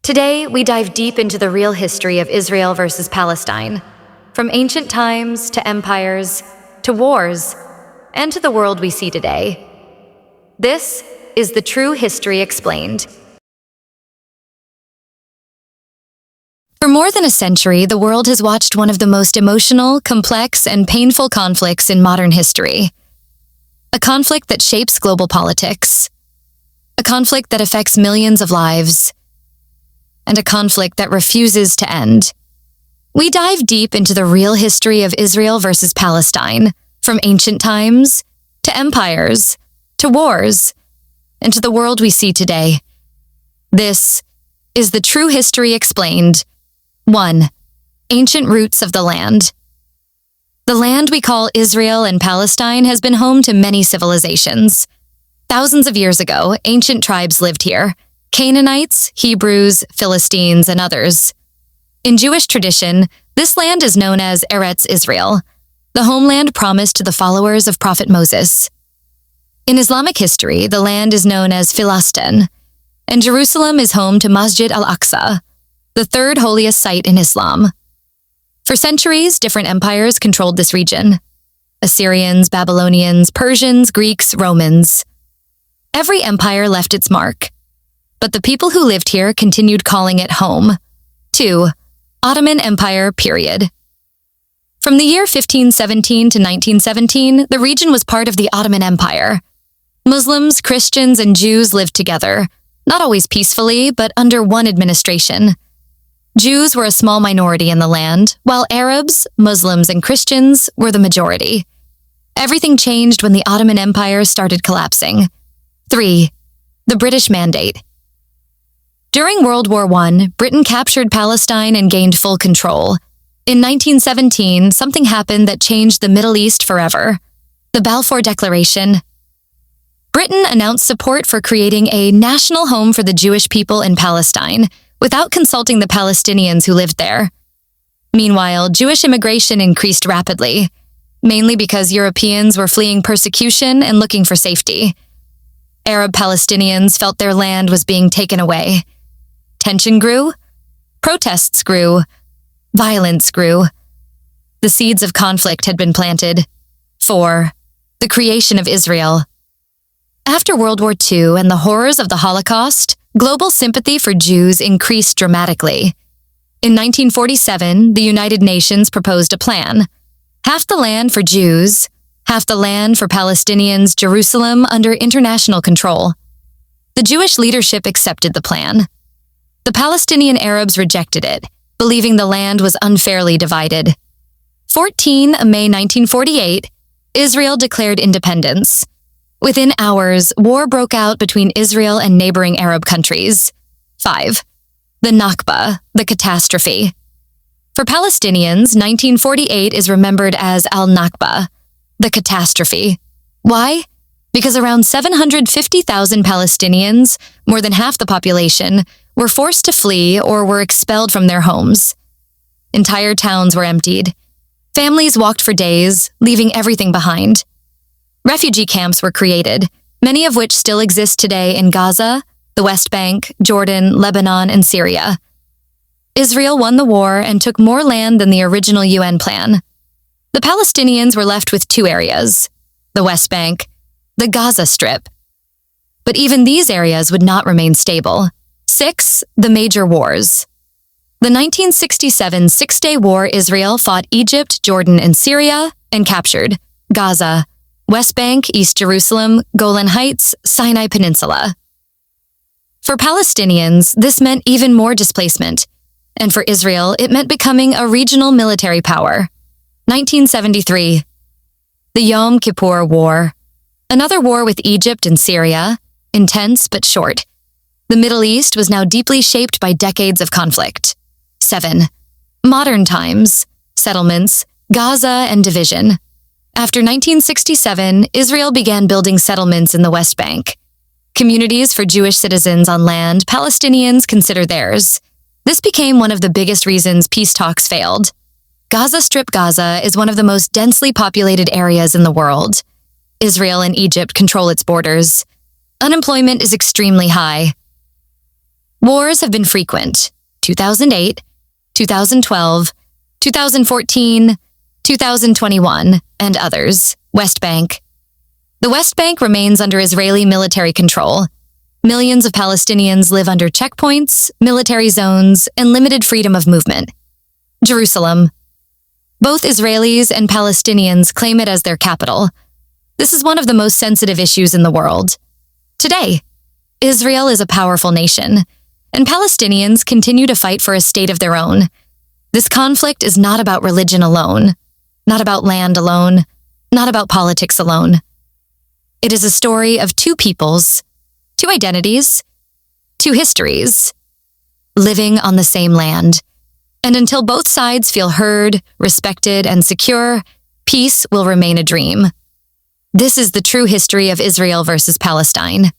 Today, we dive deep into the real history of Israel versus Palestine, from ancient times to empires, to wars, and to the world we see today. This is the True History Explained. For more than a century, the world has watched one of the most emotional, complex, and painful conflicts in modern history. A conflict that shapes global politics. A conflict that affects millions of lives. And a conflict that refuses to end. We dive deep into the real history of Israel versus Palestine, from ancient times to empires, to wars, and to the world we see today. This is the True History Explained. 1. Ancient roots of the land. The land we call Israel and Palestine has been home to many civilizations. Thousands of years ago, ancient tribes lived here. Canaanites, Hebrews, Philistines, and others. In Jewish tradition, this land is known as Eretz Israel, the homeland promised to the followers of Prophet Moses. In Islamic history, the land is known as Philistin, and Jerusalem is home to Masjid al-Aqsa, the third holiest site in Islam. For centuries, different empires controlled this region. Assyrians, Babylonians, Persians, Greeks, Romans. Every empire left its mark. But the people who lived here continued calling it home. 2. Ottoman Empire, period. From the year 1517 to 1917, the region was part of the Ottoman Empire. Muslims, Christians, and Jews lived together, not always peacefully, but under one administration. Jews were a small minority in the land, while Arabs, Muslims, and Christians were the majority. Everything changed when the Ottoman Empire started collapsing. 3. The British Mandate. During World War I, Britain captured Palestine and gained full control. In 1917, something happened that changed the Middle East forever. The Balfour Declaration. Britain announced support for creating a national home for the Jewish people in Palestine, without consulting the Palestinians who lived there. Meanwhile, Jewish immigration increased rapidly, mainly because Europeans were fleeing persecution and looking for safety. Arab Palestinians felt their land was being taken away. Tension grew, protests grew, violence grew. The seeds of conflict had been planted. 4. The creation of Israel. After World War II and the horrors of the Holocaust, global sympathy for Jews increased dramatically. In 1947, the United Nations proposed a plan. Half the land for Jews, half the land for Palestinians, Jerusalem under international control. The Jewish leadership accepted the plan. The Palestinian Arabs rejected it, believing the land was unfairly divided. 14 May 1948, Israel declared independence. Within hours, war broke out between Israel and neighboring Arab countries. 5. The Nakba, the catastrophe. For Palestinians, 1948 is remembered as al-Nakba, the catastrophe. Why? Because around 750,000 Palestinians, more than half the population, were forced to flee or were expelled from their homes. Entire towns were emptied. Families walked for days, leaving everything behind. Refugee camps were created, many of which still exist today in Gaza, the West Bank, Jordan, Lebanon, and Syria. Israel won the war and took more land than the original UN plan. The Palestinians were left with 2 areas, the West Bank, the Gaza Strip. But even these areas would not remain stable. 6. The major wars. The 1967 Six-Day War. Israel fought Egypt, Jordan, and Syria, and captured Gaza, West Bank, East Jerusalem, Golan Heights, Sinai Peninsula. For Palestinians, this meant even more displacement, and for Israel, it meant becoming a regional military power. 1973. The Yom Kippur War. Another war with Egypt and Syria, intense but short. The Middle East was now deeply shaped by decades of conflict. 7. Modern times, settlements, Gaza, and division. After 1967, Israel began building settlements in the West Bank. Communities for Jewish citizens on land Palestinians consider theirs. This became one of the biggest reasons peace talks failed. Gaza Strip. Gaza is one of the most densely populated areas in the world. Israel and Egypt control its borders. Unemployment is extremely high. Wars have been frequent: 2008, 2012, 2014, 2021, and others. West Bank. The West Bank remains under Israeli military control. Millions of Palestinians live under checkpoints, military zones, and limited freedom of movement. Jerusalem. Both Israelis and Palestinians claim it as their capital. This is one of the most sensitive issues in the world. Today, Israel is a powerful nation, and Palestinians continue to fight for a state of their own. This conflict is not about religion alone, not about land alone, not about politics alone. It is a story of two peoples, two identities, two histories, living on the same land. And until both sides feel heard, respected, and secure, peace will remain a dream. This is the true history of Israel versus Palestine.